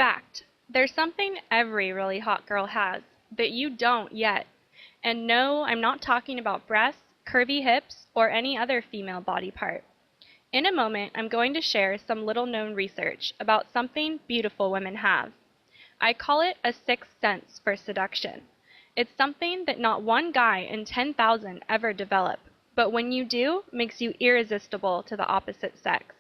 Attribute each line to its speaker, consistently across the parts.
Speaker 1: Fact: there's something every really hot girl has that you don't yet. And no, I'm not talking about breasts, curvy hips, or any other female body part. In a moment, I'm going to share some little-known research about something beautiful women have. I call it a sixth sense for seduction. It's something that not one guy in 10,000 ever develop, but when you do, makes you irresistible to the opposite sex.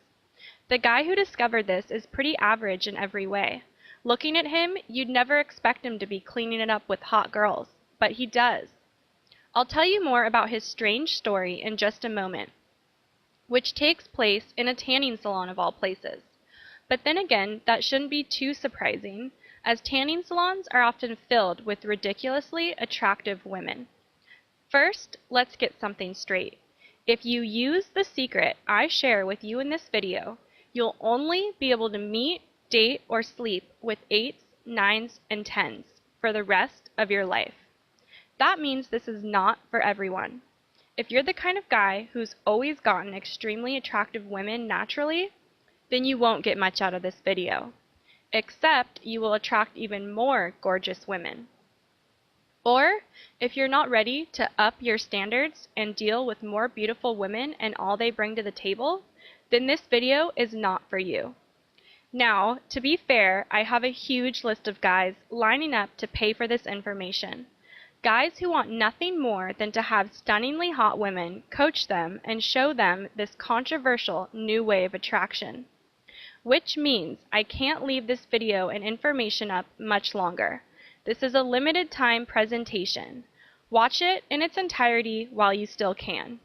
Speaker 1: The guy who discovered this is pretty average in every way. Looking at him, you'd never expect him to be cleaning it up with hot girls, but he does. I'll tell you more about his strange story in just a moment, which takes place in a tanning salon of all places. But then again, that shouldn't be too surprising, as tanning salons are often filled with ridiculously attractive women. First, let's get something straight. If you use the secret I share with you in this video, you'll only be able to meet, date, or sleep with 8s, 9s, and 10s for the rest of your life. That means this is not for everyone. If you're the kind of guy who's always gotten extremely attractive women naturally, then you won't get much out of this video. Except you will attract even more gorgeous women. Or, if you're not ready to up your standards and deal with more beautiful women and all they bring to the table, then this video is not for you. Now, to be fair, I have a huge list of guys lining up to pay for this information. Guys who want nothing more than to have stunningly hot women coach them and show them this controversial new way of attraction. Which means I can't leave this video and information up much longer. This is a limited time presentation. Watch it in its entirety while you still can.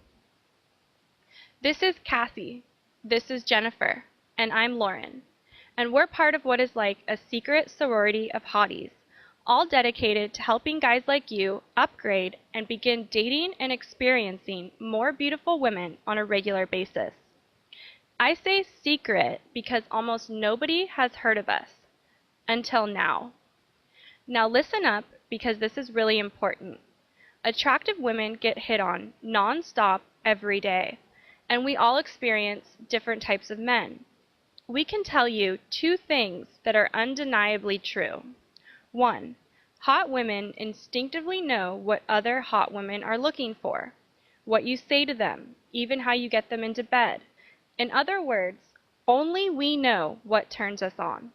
Speaker 1: This is Cassie, this is Jennifer, and I'm Lauren. And we're part of what is like a secret sorority of hotties, all dedicated to helping guys like you upgrade and begin dating and experiencing more beautiful women on a regular basis. I say secret because almost nobody has heard of us. Until now. Now listen up, because this is really important. Attractive women get hit on non-stop every day, and we all experience different types of men. We can tell you two things that are undeniably true. 1. Hot women instinctively know what other hot women are looking for, what you say to them, even how you get them into bed. In other words, only we know what turns us on.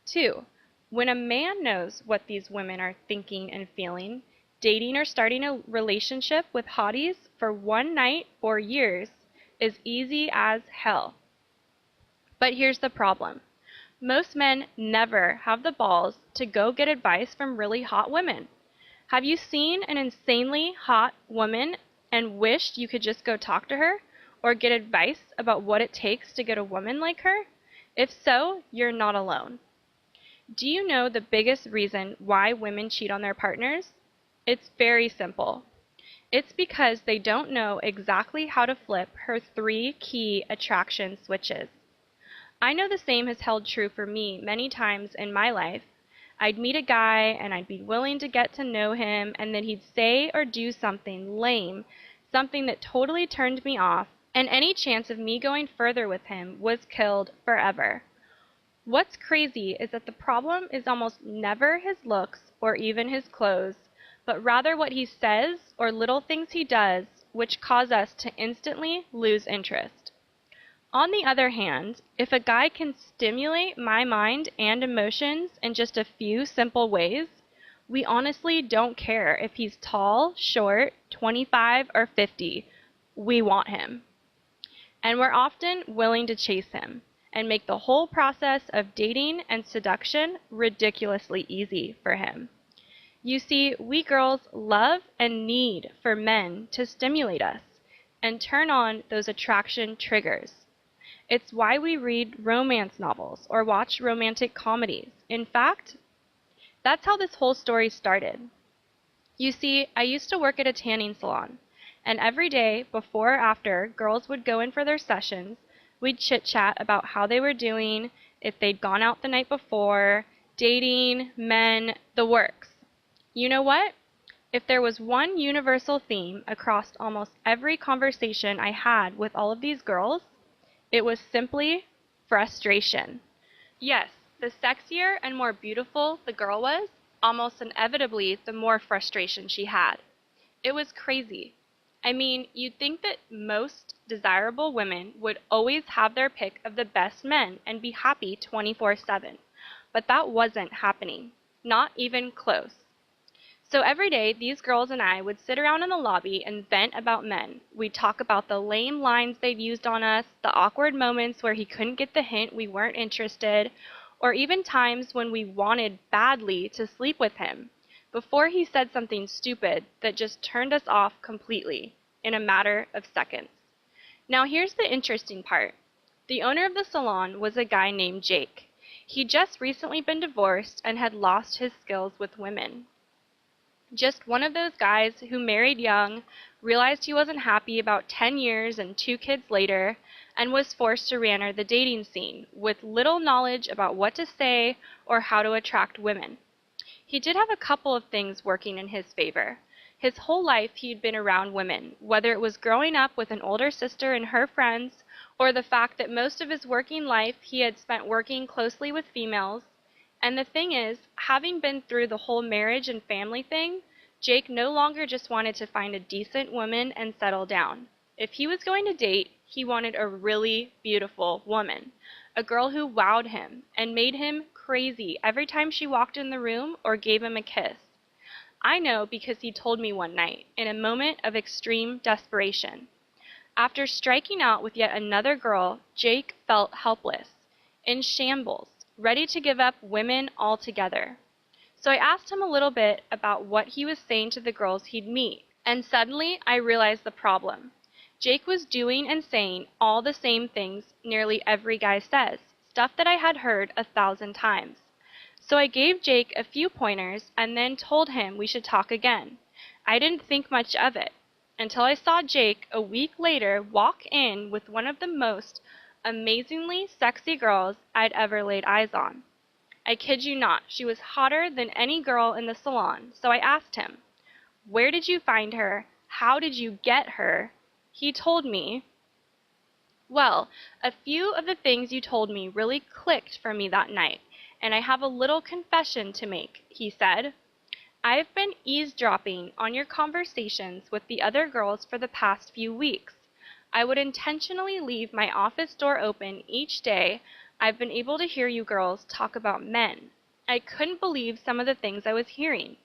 Speaker 1: 2. When a man knows what these women are thinking and feeling, dating or starting a relationship with hotties for one night or years is easy as hell. But here's the problem. Most men never have the balls to go get advice from really hot women. Have you seen an insanely hot woman and wished you could just go talk to her or get advice about what it takes to get a woman like her? If so, you're not alone. Do you know the biggest reason why women cheat on their partners? It's very simple. It's because they don't know exactly how to flip her 3 key attraction switches. I know the same has held true for me many times in my life. I'd meet a guy and I'd be willing to get to know him, and then he'd say or do something lame, something that totally turned me off, and any chance of me going further with him was killed forever. What's crazy is that the problem is almost never his looks or even his clothes, but rather what he says or little things he does, which cause us to instantly lose interest. On the other hand, if a guy can stimulate my mind and emotions in just a few simple ways, we honestly don't care if he's tall, short, 25, or 50. We want him. And we're often willing to chase him and make the whole process of dating and seduction ridiculously easy for him. You see, we girls love and need for men to stimulate us and turn on those attraction triggers. It's why we read romance novels or watch romantic comedies. In fact, that's how this whole story started. You see, I used to work at a tanning salon, and every day, before or after girls would go in for their sessions, we'd chit-chat about how they were doing, if they'd gone out the night before, dating, men, the works. You know what? If there was one universal theme across almost every conversation I had with all of these girls, it was simply frustration. Yes, The sexier and more beautiful the girl was, almost inevitably the more frustration she had. It was crazy. I mean, you'd think that most desirable women would always have their pick of the best men and be happy 24/7, but that wasn't happening. Not even close. So every day, these girls and I would sit around in the lobby and vent about men. We'd talk about the lame lines they'd used on us, the awkward moments where he couldn't get the hint we weren't interested, or even times when we wanted badly to sleep with him, before he said something stupid that just turned us off completely, in a matter of seconds. Now here's the interesting part. The owner of the salon was a guy named Jake. He'd just recently been divorced and had lost his skills with women. Just one of those guys who married young, realized he wasn't happy about 10 years and 2 kids later, and was forced to re-enter the dating scene with little knowledge about what to say or how to attract women. He did have a couple of things working in his favor. His whole life he'd been around women, whether it was growing up with an older sister and her friends, or the fact that most of his working life he had spent working closely with females. And the thing is, having been through the whole marriage and family thing, Jake no longer just wanted to find a decent woman and settle down. If he was going to date, he wanted a really beautiful woman, a girl who wowed him and made him crazy every time she walked in the room or gave him a kiss. I know because he told me one night, in a moment of extreme desperation. After striking out with yet another girl, Jake felt helpless, in shambles, ready to give up women altogether. So I asked him a little bit about what he was saying to the girls he'd meet, and suddenly I realized the problem. Jake was doing and saying all the same things nearly every guy says, stuff that I had heard 1,000 times. So I gave Jake a few pointers and then told him we should talk again. I didn't think much of it, until I saw Jake a week later walk in with one of the most amazingly sexy girls I'd ever laid eyes on. I kid you not, she was hotter than any girl in the salon, so I asked him, "Where did you find her? How did you get her?" He told me, "Well, a few of the things you told me really clicked for me that night, and I have a little confession to make," he said. "I've been eavesdropping on your conversations with the other girls for the past few weeks. I would intentionally leave my office door open each day. I've been able to hear you girls talk about men. I couldn't believe some of the things I was hearing.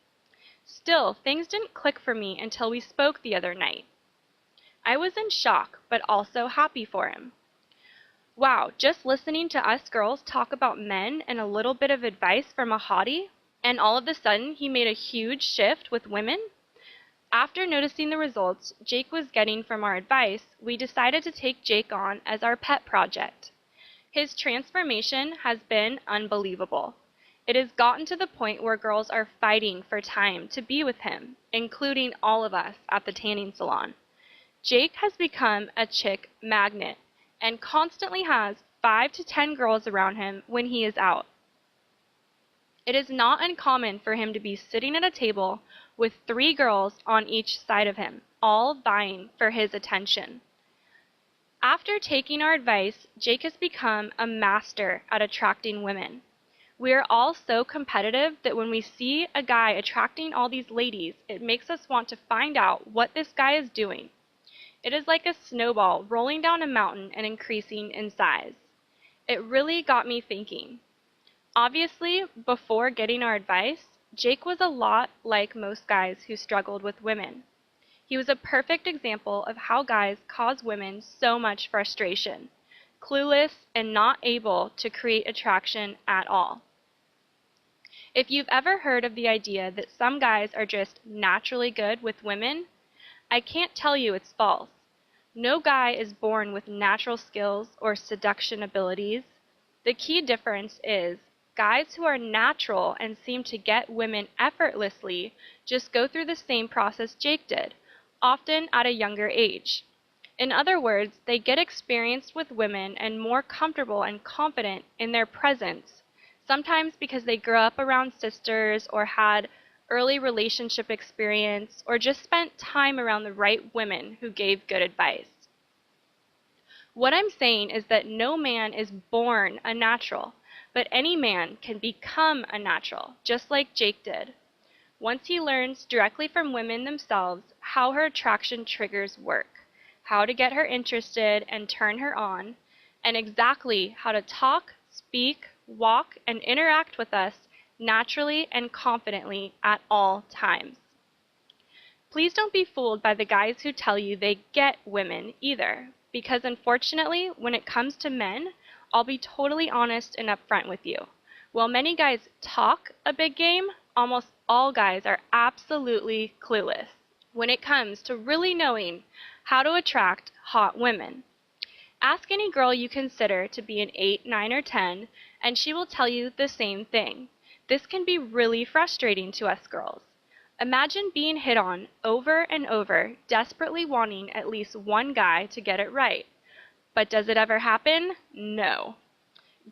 Speaker 1: Still, things didn't click for me until we spoke the other night." I was in shock, but also happy for him. Wow, just listening to us girls talk about men and a little bit of advice from a hottie, and all of a sudden he made a huge shift with women? After noticing the results Jake was getting from our advice, we decided to take Jake on as our pet project. His transformation has been unbelievable. It has gotten to the point where girls are fighting for time to be with him, including all of us at the tanning salon. Jake has become a chick magnet and constantly has 5 to 10 girls around him when he is out. It is not uncommon for him to be sitting at a table with 3 girls on each side of him, all vying for his attention. After taking our advice, Jake has become a master at attracting women. We are all so competitive that when we see a guy attracting all these ladies, it makes us want to find out what this guy is doing. It is like a snowball rolling down a mountain and increasing in size. It really got me thinking. Obviously, before getting our advice, Jake was a lot like most guys who struggled with women. He was a perfect example of how guys cause women so much frustration, clueless and not able to create attraction at all. If you've ever heard of the idea that some guys are just naturally good with women, I can't tell you it's false. No guy is born with natural skills or seduction abilities. The key difference is guys who are natural and seem to get women effortlessly just go through the same process Jake did, often at a younger age. In other words, they get experienced with women and more comfortable and confident in their presence, sometimes because they grew up around sisters or had early relationship experience or just spent time around the right women who gave good advice. What I'm saying is that no man is born a natural, but any man can become a natural, just like Jake did. Once he learns directly from women themselves how her attraction triggers work, how to get her interested and turn her on, and exactly how to talk, speak, walk, and interact with us naturally and confidently at all times. Please don't be fooled by the guys who tell you they get women either, because unfortunately, when it comes to men, I'll be totally honest and upfront with you. While many guys talk a big game, almost all guys are absolutely clueless when it comes to really knowing how to attract hot women. Ask any girl you consider to be an 8, 9, or 10, and she will tell you the same thing. This can be really frustrating to us girls. Imagine being hit on over and over, desperately wanting at least one guy to get it right. But does it ever happen? No.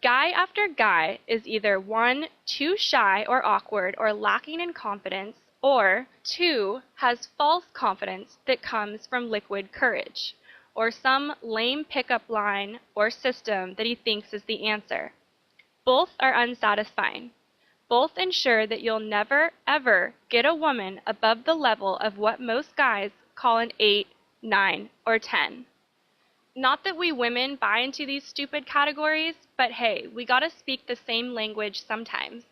Speaker 1: Guy after guy is either 1, too shy or awkward or lacking in confidence, or 2, has false confidence that comes from liquid courage, or some lame pickup line or system that he thinks is the answer. Both are unsatisfying. Both ensure that you'll never, ever get a woman above the level of what most guys call an 8, 9, or 10. Not that we women buy into these stupid categories, but hey, we gotta speak the same language sometimes.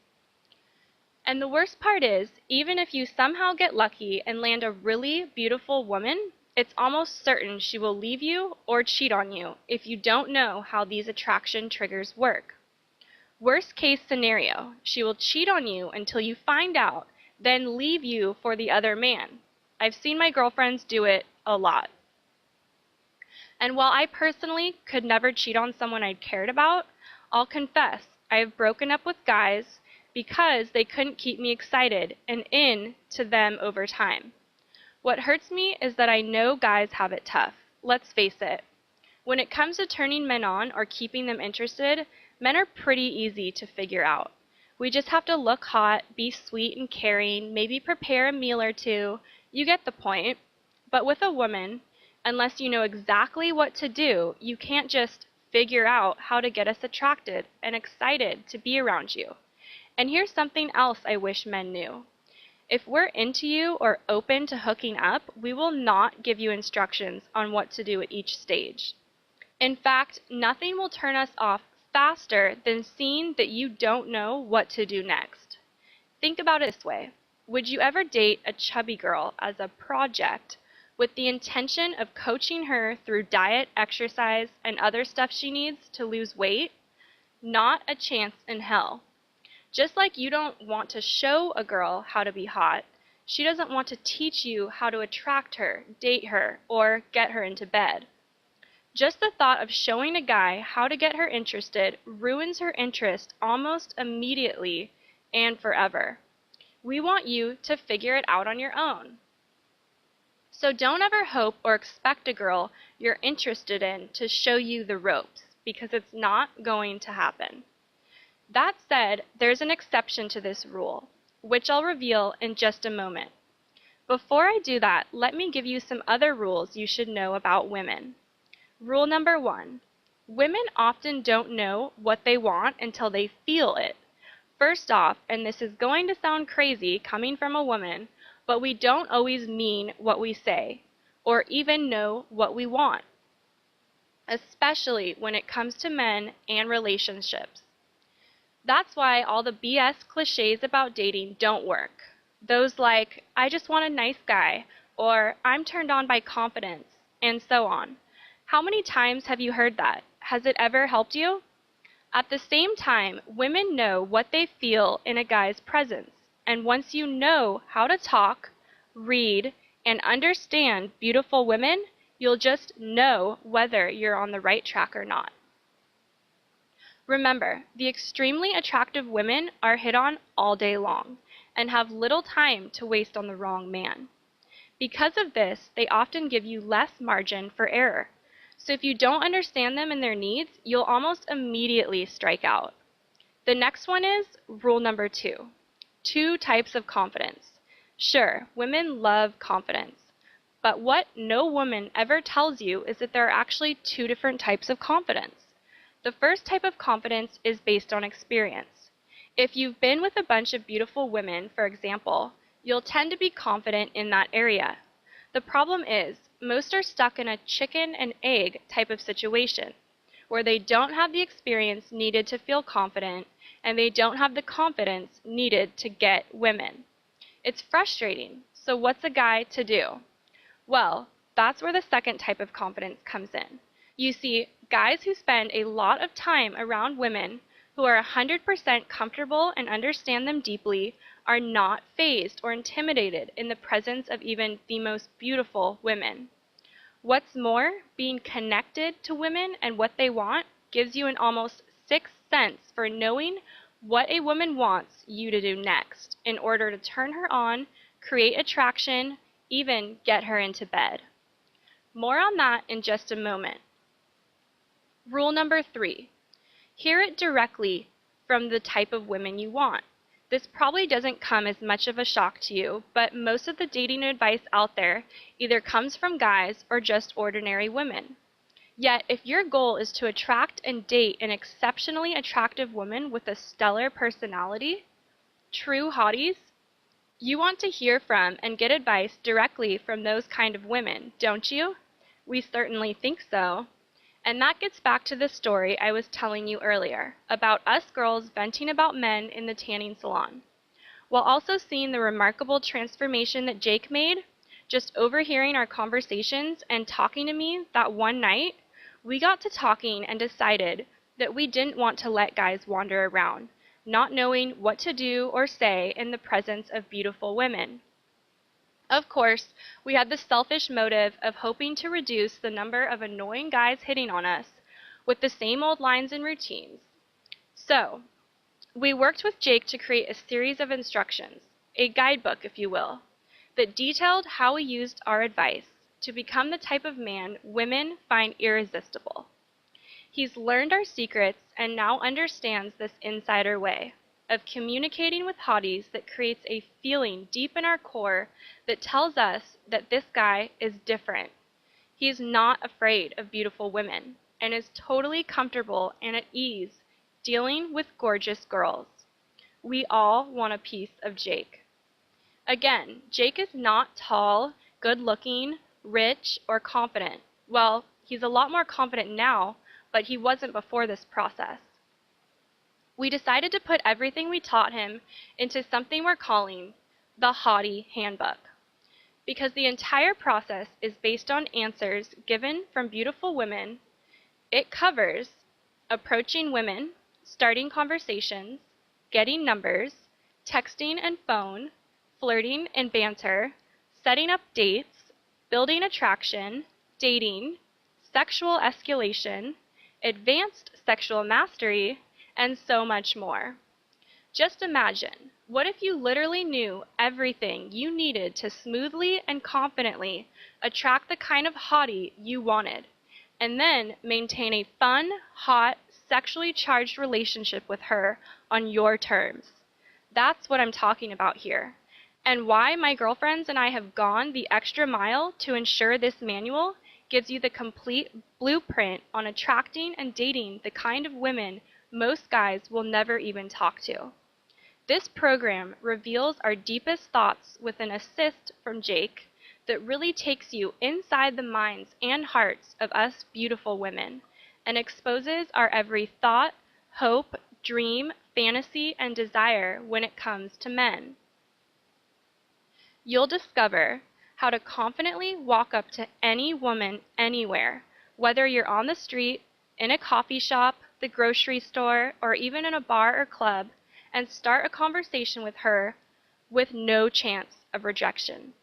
Speaker 1: And the worst part is, even if you somehow get lucky and land a really beautiful woman, it's almost certain she will leave you or cheat on you if you don't know how these attraction triggers work. Worst case scenario, she will cheat on you until you find out, then leave you for the other man. I've seen my girlfriends do it a lot. And while I personally could never cheat on someone I cared about, I'll confess I have broken up with guys because they couldn't keep me excited and into them over time. What hurts me is that I know guys have it tough. Let's face it. When it comes to turning men on or keeping them interested, men are pretty easy to figure out. We just have to look hot, be sweet and caring, maybe prepare a meal or two. You get the point. But with a woman, unless you know exactly what to do, you can't just figure out how to get us attracted and excited to be around you. And here's something else I wish men knew. If we're into you or open to hooking up, we will not give you instructions on what to do at each stage. In fact, nothing will turn us off faster than seeing that you don't know what to do next. Think about it this way. Would you ever date a chubby girl as a project with the intention of coaching her through diet, exercise, and other stuff she needs to lose weight? Not a chance in hell. Just like you don't want to show a girl how to be hot, she doesn't want to teach you how to attract her, date her, or get her into bed. Just the thought of showing a guy how to get her interested ruins her interest almost immediately and forever. We want you to figure it out on your own. So don't ever hope or expect a girl you're interested in to show you the ropes, because it's not going to happen. That said, there's an exception to this rule, which I'll reveal in just a moment. Before I do that, let me give you some other rules you should know about women. Rule number 1. Women often don't know what they want until they feel it. First off, and this is going to sound crazy coming from a woman, but we don't always mean what we say, or even know what we want, especially when it comes to men and relationships. That's why all the BS cliches about dating don't work. Those like, I just want a nice guy, or I'm turned on by confidence, and so on. How many times have you heard that? Has it ever helped you? At the same time, women know what they feel in a guy's presence, and once you know how to talk, read, and understand beautiful women, you'll just know whether you're on the right track or not. Remember, the extremely attractive women are hit on all day long and have little time to waste on the wrong man. Because of this, they often give you less margin for error. So if you don't understand them and their needs, you'll almost immediately strike out. The next one is rule number 2. 2 types of confidence. Sure, women love confidence, but what no woman ever tells you is that there are actually 2 different types of confidence. The first type of confidence is based on experience. If you've been with a bunch of beautiful women, for example, you'll tend to be confident in that area. The problem is, most are stuck in a chicken and egg type of situation, where they don't have the experience needed to feel confident, and they don't have the confidence needed to get women. It's frustrating, so what's a guy to do? Well, that's where the second type of confidence comes in. You see, guys who spend a lot of time around women who are 100% comfortable and understand them deeply are not fazed or intimidated in the presence of even the most beautiful women. What's more, being connected to women and what they want gives you an almost sixth sense for knowing what a woman wants you to do next in order to turn her on, create attraction, even get her into bed. More on that in just a moment. Rule number 3. Hear it directly from the type of women you want. This probably doesn't come as much of a shock to you, but most of the dating advice out there either comes from guys or just ordinary women. Yet, if your goal is to attract and date an exceptionally attractive woman with a stellar personality, true hotties, you want to hear from and get advice directly from those kind of women, don't you? We certainly think so. And that gets back to the story I was telling you earlier about us girls venting about men in the tanning salon. While also seeing the remarkable transformation that Jake made, just overhearing our conversations and talking to me that one night, we got to talking and decided that we didn't want to let guys wander around, not knowing what to do or say in the presence of beautiful women. Of course, we had the selfish motive of hoping to reduce the number of annoying guys hitting on us with the same old lines and routines. So, we worked with Jake to create a series of instructions, a guidebook if you will, that detailed how we used our advice to become the type of man women find irresistible. He's learned our secrets and now understands this insider way of communicating with hotties that creates a feeling deep in our core that tells us that this guy is different. He's not afraid of beautiful women and is totally comfortable and at ease dealing with gorgeous girls. We all want a piece of Jake. Again, Jake is not tall, good-looking, rich, or confident. Well, he's a lot more confident now, but he wasn't before this process. We decided to put everything we taught him into something we're calling the Hottie Handbook, because the entire process is based on answers given from beautiful women. It covers approaching women, starting conversations, getting numbers, texting and phone, flirting and banter, setting up dates, building attraction, dating, sexual escalation, advanced sexual mastery, and so much more. Just imagine, what if you literally knew everything you needed to smoothly and confidently attract the kind of hottie you wanted, and then maintain a fun, hot, sexually charged relationship with her on your terms? That's what I'm talking about here, and why my girlfriends and I have gone the extra mile to ensure this manual gives you the complete blueprint on attracting and dating the kind of women most guys will never even talk to. This program reveals our deepest thoughts with an assist from Jake that really takes you inside the minds and hearts of us beautiful women and exposes our every thought, hope, dream, fantasy, and desire when it comes to men. You'll discover how to confidently walk up to any woman anywhere, whether you're on the street, in a coffee shop, the grocery store, or even in a bar or club, and start a conversation with her with no chance of rejection.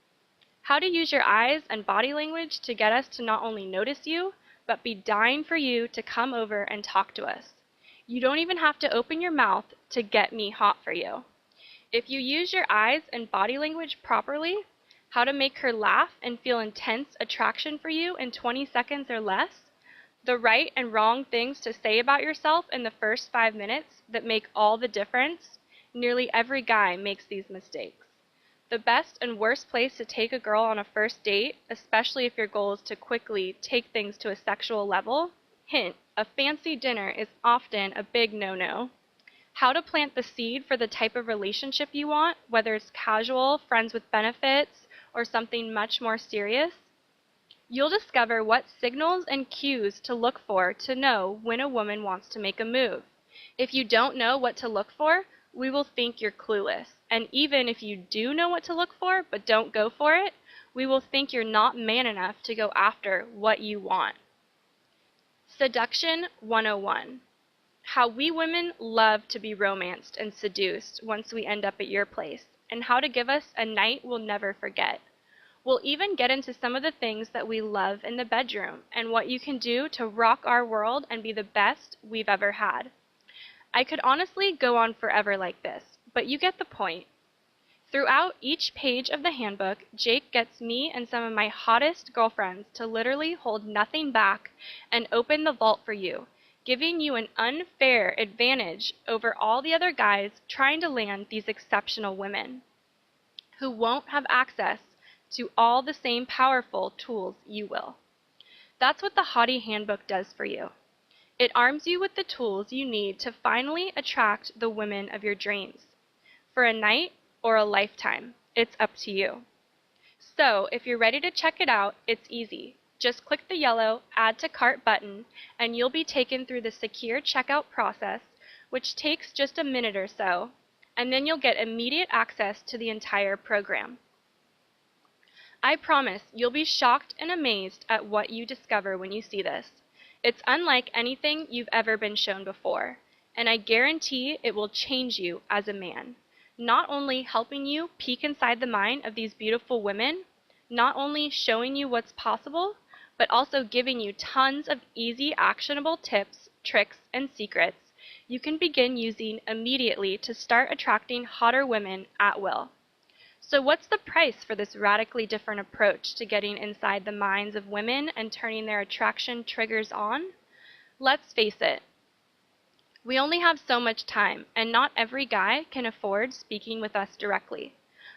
Speaker 1: How to use your eyes and body language to get us to not only notice you, but be dying for you to come over and talk to us. You don't even have to open your mouth to get me hot for you. If you use your eyes and body language properly, how to make her laugh and feel intense attraction for you in 20 seconds or less, the right and wrong things to say about yourself in the first 5 minutes that make all the difference, nearly every guy makes these mistakes. The best and worst place to take a girl on a first date, especially if your goal is to quickly take things to a sexual level, hint, a fancy dinner is often a big no-no. How to plant the seed for the type of relationship you want, whether it's casual, friends with benefits, or something much more serious. You'll discover what signals and cues to look for to know when a woman wants to make a move. If you don't know what to look for, we will think you're clueless. And even if you do know what to look for but don't go for it, we will think you're not man enough to go after what you want. Seduction 101. How we women love to be romanced and seduced once we end up at your place, and how to give us a night we'll never forget. We'll even get into some of the things that we love in the bedroom and what you can do to rock our world and be the best we've ever had. I could honestly go on forever like this, but you get the point. Throughout each page of the handbook, Jake gets me and some of my hottest girlfriends to literally hold nothing back and open the vault for you, giving you an unfair advantage over all the other guys trying to land these exceptional women, who won't have access to all the same powerful tools you will. That's what the Hottie Handbook does for you. It arms you with the tools you need to finally attract the women of your dreams. For a night or a lifetime, it's up to you. So, if you're ready to check it out, it's easy. Just click the yellow Add to Cart button, and you'll be taken through the secure checkout process, which takes just a minute or so, and then you'll get immediate access to the entire program. I promise you'll be shocked and amazed at what you discover when you see this. It's unlike anything you've ever been shown before, and I guarantee it will change you as a man. Not only helping you peek inside the mind of these beautiful women, not only showing you what's possible, but also giving you tons of easy, actionable tips, tricks, and secrets you can begin using immediately to start attracting hotter women at will. So what's the price for this radically different approach to getting inside the minds of women and turning their attraction triggers on? Let's face it, we only have so much time, and not every guy can afford speaking with us directly.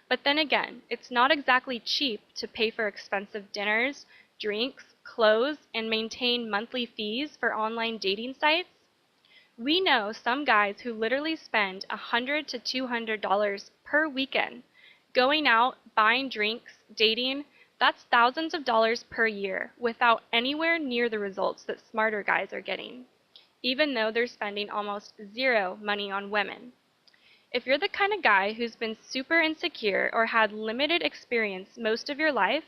Speaker 1: But then again, it's not exactly cheap to pay for expensive dinners, drinks, clothes, and maintain monthly fees for online dating sites. We know some guys who literally spend $100 to $200 per weekend going out, buying drinks, dating. That's thousands of dollars per year without anywhere near the results that smarter guys are getting, even though they're spending almost zero money on women. If you're the kind of guy who's been super insecure or had limited experience most of your life,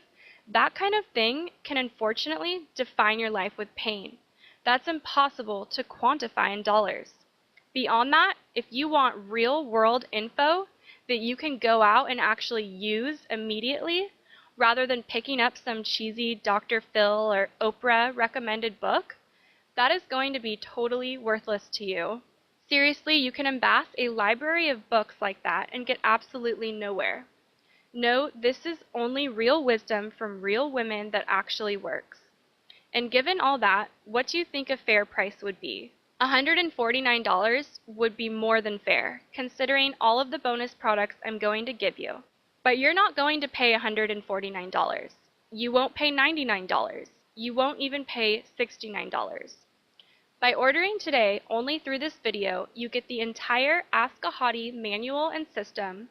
Speaker 1: that kind of thing can unfortunately define your life with pain. That's impossible to quantify in dollars. Beyond that, if you want real world info that you can go out and actually use immediately, rather than picking up some cheesy Dr. Phil or Oprah recommended book, that is going to be totally worthless to you. Seriously, you can amass a library of books like that and get absolutely nowhere. No, this is only real wisdom from real women that actually works. And given all that, what do you think a fair price would be? $149 would be more than fair, considering all of the bonus products I'm going to give you. But you're not going to pay $149. You won't pay $99. You won't even pay $69. By ordering today only through this video, you get the entire Ask a Hottie manual and system,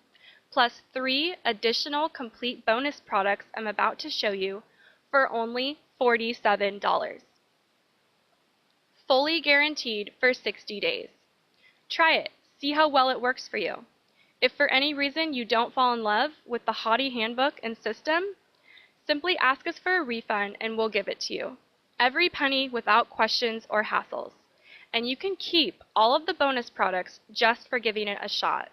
Speaker 1: plus 3 additional complete bonus products I'm about to show you for only $47. Fully guaranteed for 60 days. Try it. See how well it works for you. If for any reason you don't fall in love with the Hottie Handbook and system, simply ask us for a refund and we'll give it to you. Every penny without questions or hassles. And you can keep all of the bonus products just for giving it a shot.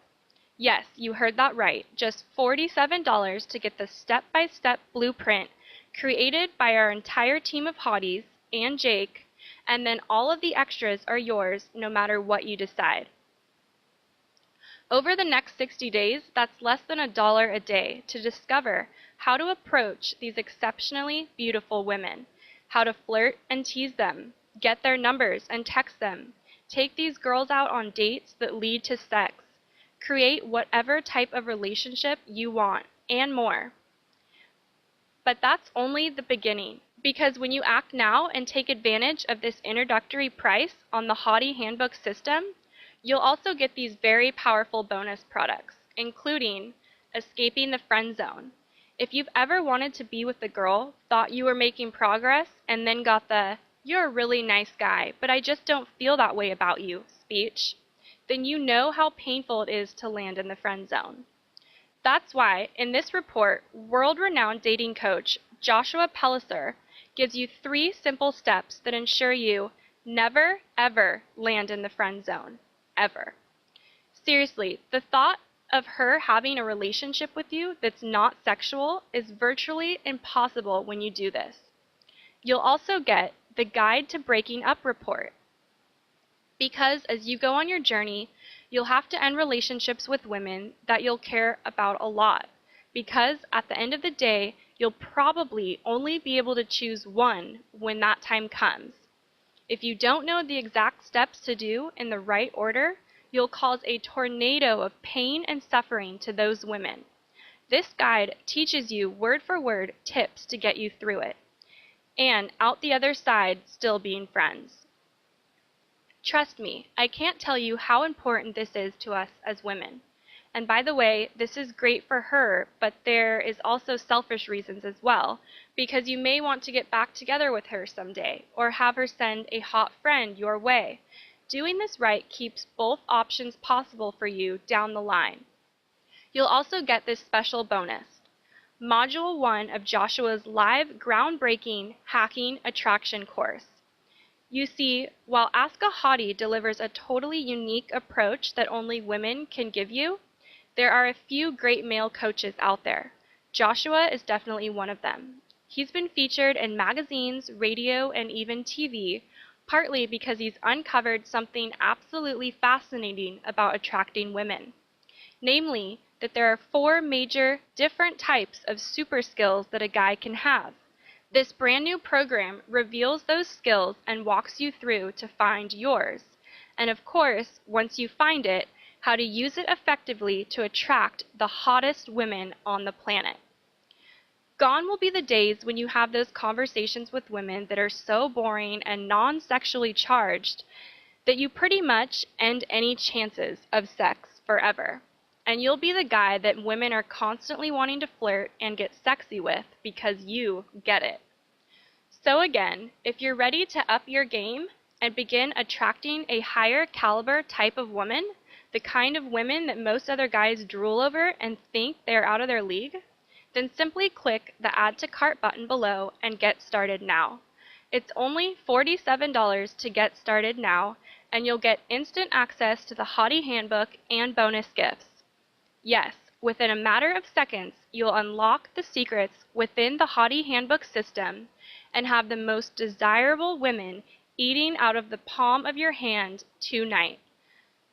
Speaker 1: Yes, you heard that right. Just $47 to get the step-by-step blueprint created by our entire team of hotties and Jake, and then all of the extras are yours no matter what you decide. Over the next 60 days, that's less than $1 a day to discover how to approach these exceptionally beautiful women, how to flirt and tease them, get their numbers and text them, take these girls out on dates that lead to sex, create whatever type of relationship you want, and more. But that's only the beginning. Because when you act now and take advantage of this introductory price on the Hottie Handbook system, you'll also get these very powerful bonus products, including escaping the friend zone. If you've ever wanted to be with a girl, thought you were making progress, and then got the "you're a really nice guy, but I just don't feel that way about you" speech, then you know how painful it is to land in the friend zone. That's why, in this report, world-renowned dating coach Joshua Pellicer gives you 3 simple steps that ensure you never, ever land in the friend zone. Ever. Seriously, the thought of her having a relationship with you that's not sexual is virtually impossible when you do this. You'll also get the Guide to Breaking Up report. Because as you go on your journey, you'll have to end relationships with women that you'll care about a lot. Because at the end of the day, you'll probably only be able to choose one when that time comes. If you don't know the exact steps to do in the right order, you'll cause a tornado of pain and suffering to those women. This guide teaches you word for word tips to get you through it, and out the other side still being friends. Trust me, I can't tell you how important this is to us as women. And by the way, this is great for her, but there is also selfish reasons as well, because you may want to get back together with her someday, or have her send a hot friend your way. Doing this right keeps both options possible for you down the line. You'll also get this special bonus. Module 1 of Joshua's live groundbreaking hacking attraction course. You see, while Ask a Hottie delivers a totally unique approach that only women can give you, there are a few great male coaches out there. Joshua is definitely one of them. He's been featured in magazines, radio, and even TV, partly because he's uncovered something absolutely fascinating about attracting women. Namely, that there are 4 major different types of super skills that a guy can have. This brand new program reveals those skills and walks you through to find yours. And of course, once you find it, how to use it effectively to attract the hottest women on the planet. Gone will be the days when you have those conversations with women that are so boring and non-sexually charged that you pretty much end any chances of sex forever. And you'll be the guy that women are constantly wanting to flirt and get sexy with because you get it. So again, if you're ready to up your game and begin attracting a higher caliber type of woman, the kind of women that most other guys drool over and think they're out of their league, then simply click the Add to Cart button below and get started now. It's only $47 to get started now, and you'll get instant access to the Hottie Handbook and bonus gifts. Yes, within a matter of seconds, you'll unlock the secrets within the Hottie Handbook system and have the most desirable women eating out of the palm of your hand tonight.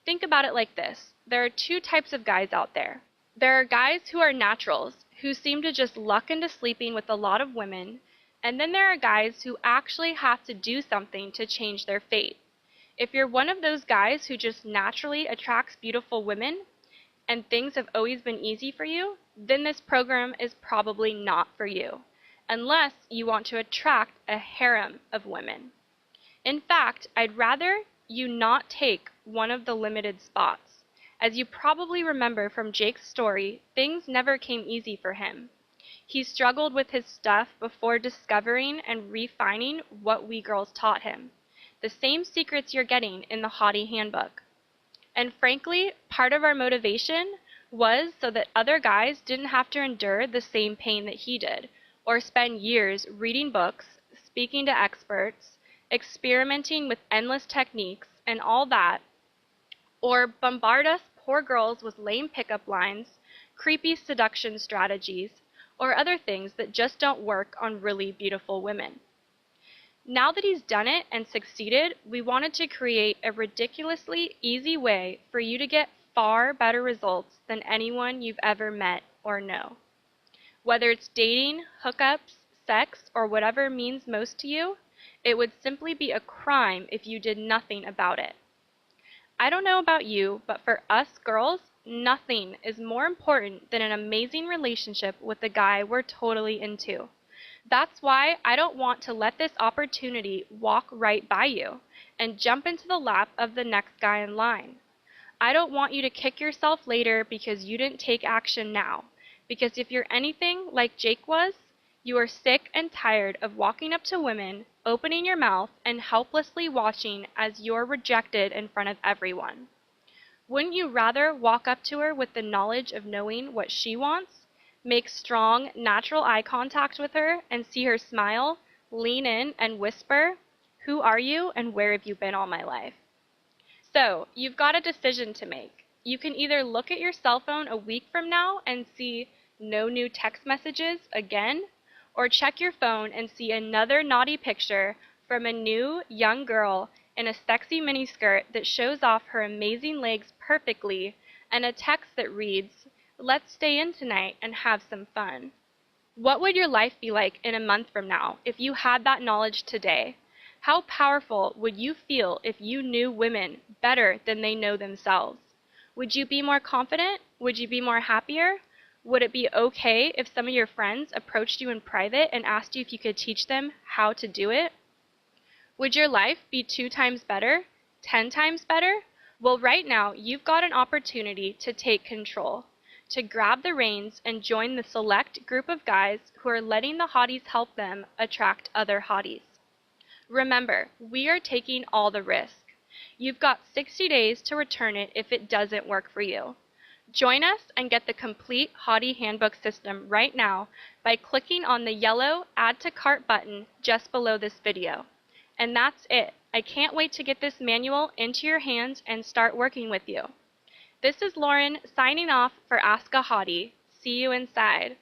Speaker 1: Think about it like this. There are 2 types of guys out there. There are guys who are naturals, who seem to just luck into sleeping with a lot of women, and then there are guys who actually have to do something to change their fate. If you're one of those guys who just naturally attracts beautiful women, and things have always been easy for you, then this program is probably not for you, unless you want to attract a harem of women. In fact, I'd rather you not take one of the limited spots. As you probably remember from Jake's story, things never came easy for him. He struggled with his stuff before discovering and refining what we girls taught him. The same secrets you're getting in the Hottie Handbook. And frankly, part of our motivation was so that other guys didn't have to endure the same pain that he did, or spend years reading books, speaking to experts, experimenting with endless techniques and all that, or bombard us poor girls with lame pickup lines, creepy seduction strategies, or other things that just don't work on really beautiful women. Now that he's done it and succeeded, we wanted to create a ridiculously easy way for you to get far better results than anyone you've ever met or know. Whether it's dating, hookups, sex, or whatever means most to you, it would simply be a crime if you did nothing about it. I don't know about you, but for us girls, nothing is more important than an amazing relationship with the guy we're totally into. That's why I don't want to let this opportunity walk right by you and jump into the lap of the next guy in line. I don't want you to kick yourself later because you didn't take action now. Because if you're anything like Jake was, you are sick and tired of walking up to women, opening your mouth, and helplessly watching as you're rejected in front of everyone. Wouldn't you rather walk up to her with the knowledge of knowing what she wants, make strong, natural eye contact with her, and see her smile, lean in, and whisper, "Who are you and where have you been all my life?" So, you've got a decision to make. You can either look at your cell phone a week from now and see no new text messages again, or check your phone and see another naughty picture from a new, young girl in a sexy miniskirt that shows off her amazing legs perfectly, and a text that reads, "Let's stay in tonight and have some fun." What would your life be like in a month from now if you had that knowledge today? How powerful would you feel if you knew women better than they know themselves? Would you be more confident? Would you be more happier? Would it be okay if some of your friends approached you in private and asked you if you could teach them how to do it? Would your life be 2 times better? 10 times better? Well, right now, you've got an opportunity to take control, to grab the reins and join the select group of guys who are letting the hotties help them attract other hotties. Remember, we are taking all the risk. You've got 60 days to return it if it doesn't work for you. Join us and get the complete Hottie Handbook system right now by clicking on the yellow Add to Cart button just below this video. And that's it. I can't wait to get this manual into your hands and start working with you. This is Lauren signing off for Ask a Hottie. See you inside.